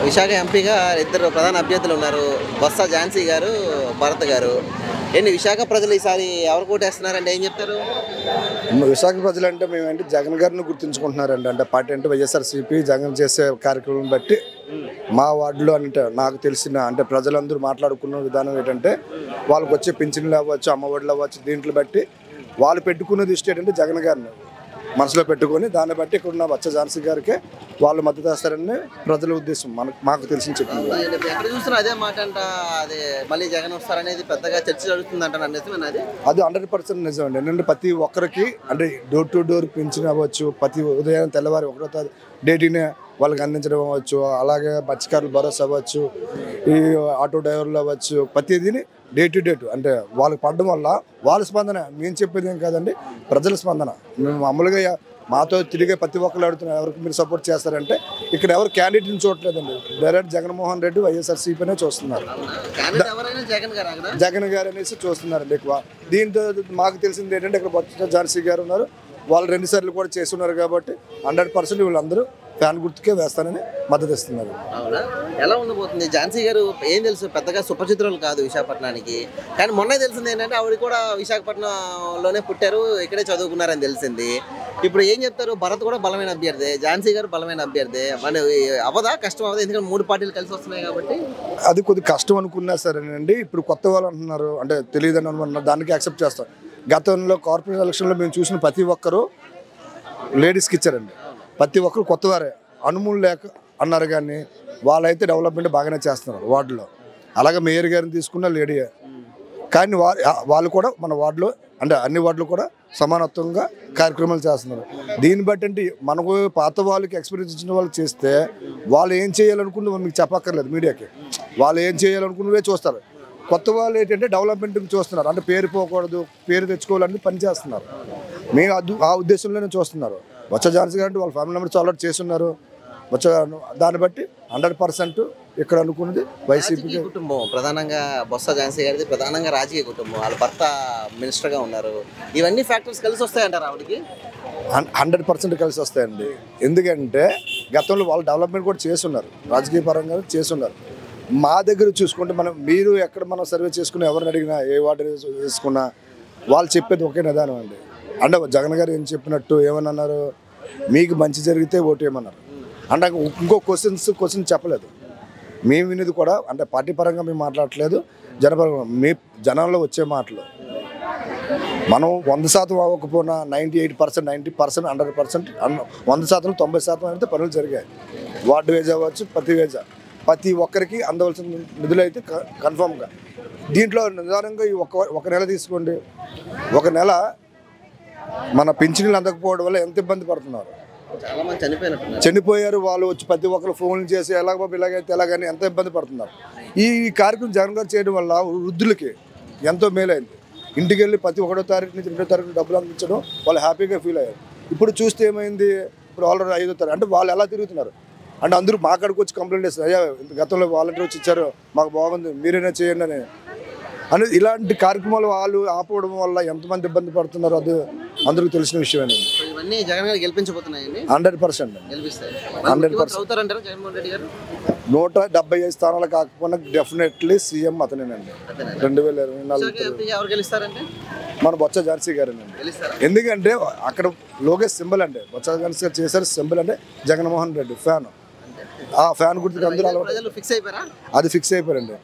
విశాఖ ఎంపీగా ఇద్దరు ప్రధాన అభ్యర్థులు ఉన్నారు. బొత్స ఝాన్సీ గారు, భరత్ గారు. ఏంటి విశాఖ ప్రజలు ఈసారి ఎవరు కోటేస్తున్నారంటే ఏం చెప్తారు? విశాఖ ప్రజలు అంటే మేమంటే జగన్ గారిని గుర్తుంచుకుంటున్నారండి. అంటే పార్టీ అంటే వైఎస్ఆర్సీపీ జగన్ చేసే కార్యక్రమం బట్టి మా వార్డులో అంటే నాకు తెలిసిన అంటే ప్రజలందరూ మాట్లాడుకున్న విధానం ఏంటంటే వాళ్ళకి వచ్చే పింఛన్లు అవ్వచ్చు, అమ్మఒడిలు అవ్వచ్చు, దీంట్లో బట్టి వాళ్ళు పెట్టుకున్న దృష్టి ఏంటంటే జగన్ గారిని మనసులో పెట్టుకొని దాన్ని బట్టి ఇక్కడ ఉన్న బొత్స ఝాన్సీ గారికి వాళ్ళు మద్దతు వేస్తారని ప్రజల ఉద్దేశం. మాకు తెలిసిన చెప్పింది. ఎక్కడ చూస్తున్నా అదే మాట అంట. అదే మళ్ళీ జగన్ వస్తారనేది పెద్దగా చర్చ జరుగుతుంది అంట. అది 100% నిజం అండి. ఎందుకంటే ప్రతి ఒక్కరికి అంటే డోర్ టు డోర్ పింఛన్ అవ్వచ్చు, ప్రతి ఉదయం తెల్లవారి 1వ తారీఖు డేటీనే వాళ్ళకి అందించడం అవ్వచ్చు, అలాగే మత్స్యకారులు భరోసా అవ్వచ్చు, ఈ ఆటో డ్రైవర్లు అవ్వచ్చు, ప్రతిదీని డే టు డేట్ అంటే వాళ్ళకి పడడం వల్ల వాళ్ళ స్పందన. మేము చెప్పేది ఏం కాదండి, ప్రజల స్పందన. మేము మామూలుగా మాతో తిరిగే ప్రతి ఒక్కరు అడుగుతున్నారు ఎవరికి మీరు సపోర్ట్ చేస్తారంటే ఇక్కడ ఎవరు క్యాండిడేట్ని చూడట్లేదండి. డైరెక్ట్ జగన్మోహన్ రెడ్డి వైఎస్ఆర్సీపీనే చూస్తున్నారు. జగన్ గారు అనేసి చూస్తున్నారండి ఎక్కువ. దీంతో మాకు తెలిసింది ఏంటంటే ఇక్కడ బొత్స ఝాన్సీ గారు ఉన్నారు, వాళ్ళు 2 సార్లు కూడా చేస్తున్నారు కాబట్టి 100% వీళ్ళందరూ ఫ్యాన్ గుర్తుకే వేస్తానని మద్దతు ఇస్తున్నారు. ఎలా ఉండబోతుంది? ఝాన్సీ గారు ఏం తెలుసు, పెద్దగా సుపరిచితురాలు కాదు విశాఖపట్నానికి. కానీ మొన్న తెలిసింది ఏంటంటే ఆవిడ కూడా విశాఖపట్నంలోనే పుట్టారు, ఇక్కడే చదువుకున్నారని తెలిసింది. ఇప్పుడు ఏం చెప్తారు? భరత్ కూడా బలమైన అభ్యర్థి, ఝాన్సీ గారు బలమైన అభ్యర్థి. మన అవదా కష్టం అవదా? ఎందుకంటే 3 పార్టీలు కలిసి వస్తున్నాయి కాబట్టి. అది కొద్ది కష్టం అనుకున్నా సరేనండి. ఇప్పుడు కొత్త వాళ్ళు అంటున్నారు అంటే తెలియదని అనుకుంటున్నారు, దానికి యాక్సెప్ట్ చేస్తాం. గతంలో కార్పొరేషన్ ఎలక్షన్లో మేము చూసిన ప్రతి ఒక్కరూ లేడీస్కి ఇచ్చారండి. ప్రతి ఒక్కరు కొత్తవారే అనుమూలు లేక అన్నారు, కానీ వాళ్ళైతే డెవలప్మెంట్ బాగానే చేస్తున్నారు వార్డులో. అలాగే మేయర్ గారిని తీసుకున్న లేడీయే, కానీ వాళ్ళు కూడా మన వార్డులో అంటే అన్ని వార్డులు కూడా సమానత్వంగా కార్యక్రమాలు చేస్తున్నారు. దీన్ని బట్టి అంటే మనకు పాత వాళ్ళకి ఎక్స్పీరియన్స్ ఇచ్చిన వాళ్ళు చేస్తే వాళ్ళు ఏం చేయాలనుకున్న మీకు చెప్పక్కర్లేదు, మీడియాకి వాళ్ళు ఏం చేయాలనుకున్నవే చూస్తారు. కొత్త వాళ్ళు ఏంటంటే డెవలప్మెంట్కి చూస్తున్నారు, అంటే పేరు పోకూడదు, పేరు తెచ్చుకోవాలని పని చేస్తున్నారు. మేము ఆ ఉద్దేశంలోనే చూస్తున్నారు. బొత్స ఝాన్సీ గారు అంటే వాళ్ళ ఫ్యామిలీ మెంబర్స్ ఆల్రెడీ చేస్తున్నారు. దాన్ని బట్టి 100% ఇక్కడ అనుకున్నది వైసీపీ కుటుంబం. ప్రధానంగా బొత్స ఝాన్సీ గారిది ప్రధానంగా రాజకీయ కుటుంబం. వాళ్ళ భర్త మినిస్టర్గా ఉన్నారు. ఇవన్నీ ఫ్యాక్టర్స్ కలిసి వస్తాయంటారు ఆవిడకి? 100% కలిసి వస్తాయండి. ఎందుకంటే గతంలో వాళ్ళు డెవలప్మెంట్ కూడా చేస్తున్నారు, రాజకీయ పరంగా చేస్తున్నారు. మా దగ్గర చూసుకుంటే మీరు ఎక్కడ మనం సర్వే చేసుకుని ఎవరిని అడిగినా ఏ వార్డు తీసుకున్నా వాళ్ళు చెప్పేది ఒకే నిదానం అండి. అంటే జగన్ గారు ఏం చెప్పినట్టు ఏమన్నారు, మీకు మంచి జరిగితే ఓటేయమన్నారు. అంటే ఇంకో క్వశ్చన్ చెప్పలేదు. మేము వినేది కూడా అంటే పార్టీ పరంగా మేము మాట్లాడట్లేదు, జనపరంగా మీ జనాల్లో వచ్చే మాటలు. మనం 100% అవ్వకపోయినా 98%, 90%, 100%, 100%, 90% అయితే పనులు జరిగాయి. వార్డు వేజ్ అవ్వచ్చు, ప్రతి ఒక్కరికి అందవలసిన నిధులు అయితే కన్ఫామ్గా. దీంట్లో నిదానంగా ఈ ఒక నెల తీసుకోండి. ఒక నెల మన పింఛన్లు అందకపోవడం వల్ల ఎంత ఇబ్బంది పడుతున్నారు. చాలా మంది చనిపోయారు. వాళ్ళు వచ్చి ప్రతి ఒక్కరు ఫోన్లు చేసి ఎలాగ బాబు ఇలాగైతే ఎలాగని ఎంత ఇబ్బంది పడుతున్నారు. ఈ కార్యక్రమం జగన్ గారు చేయడం వల్ల వృద్ధులకి ఎంతో మేలైంది. ఇంటికి వెళ్ళి ప్రతి 1వ తారీఖు నుంచి 2వ తారీఖు డబ్బులు అందించడం వాళ్ళు హ్యాపీగా ఫీల్ అయ్యారు. ఇప్పుడు చూస్తే ఏమైంది, ఇప్పుడు ఆల్రెడీ 5వ తారీఖు అంటే వాళ్ళు ఎలా తిరుగుతున్నారు అంటే అందరూ మా కాడికి వచ్చి కంప్లైంట్ చేస్తారు, అయ్యా గతంలో వాలంటీర్ వచ్చి ఇచ్చారు, మాకు బాగుంది, మీరైనా చేయండి అని ఇలాంటి కార్యక్రమాలు వాళ్ళు ఆపడం వల్ల ఎంతమంది ఇబ్బంది పడుతున్నారో అది అందరికీ తెలిసిన విషయమేనండి. 100%. 175 స్థానాలు కాకపోయినా డెఫినెట్లీ సీఎం అతనేనండి. 2024 మన బొత్స ఝాన్సీ గారేనండి. ఎందుకంటే అక్కడ లోకేష్ సింబల్ అంటే బొత్స ఝాన్సీ గారు చేశారు సింబల్ అంటే జగన్మోహన్ రెడ్డి ఫ్యాన్. ఆ ఫ్యాన్ గుర్తుకు అందరూ అది ఫిక్స్ అయిపోయారండి.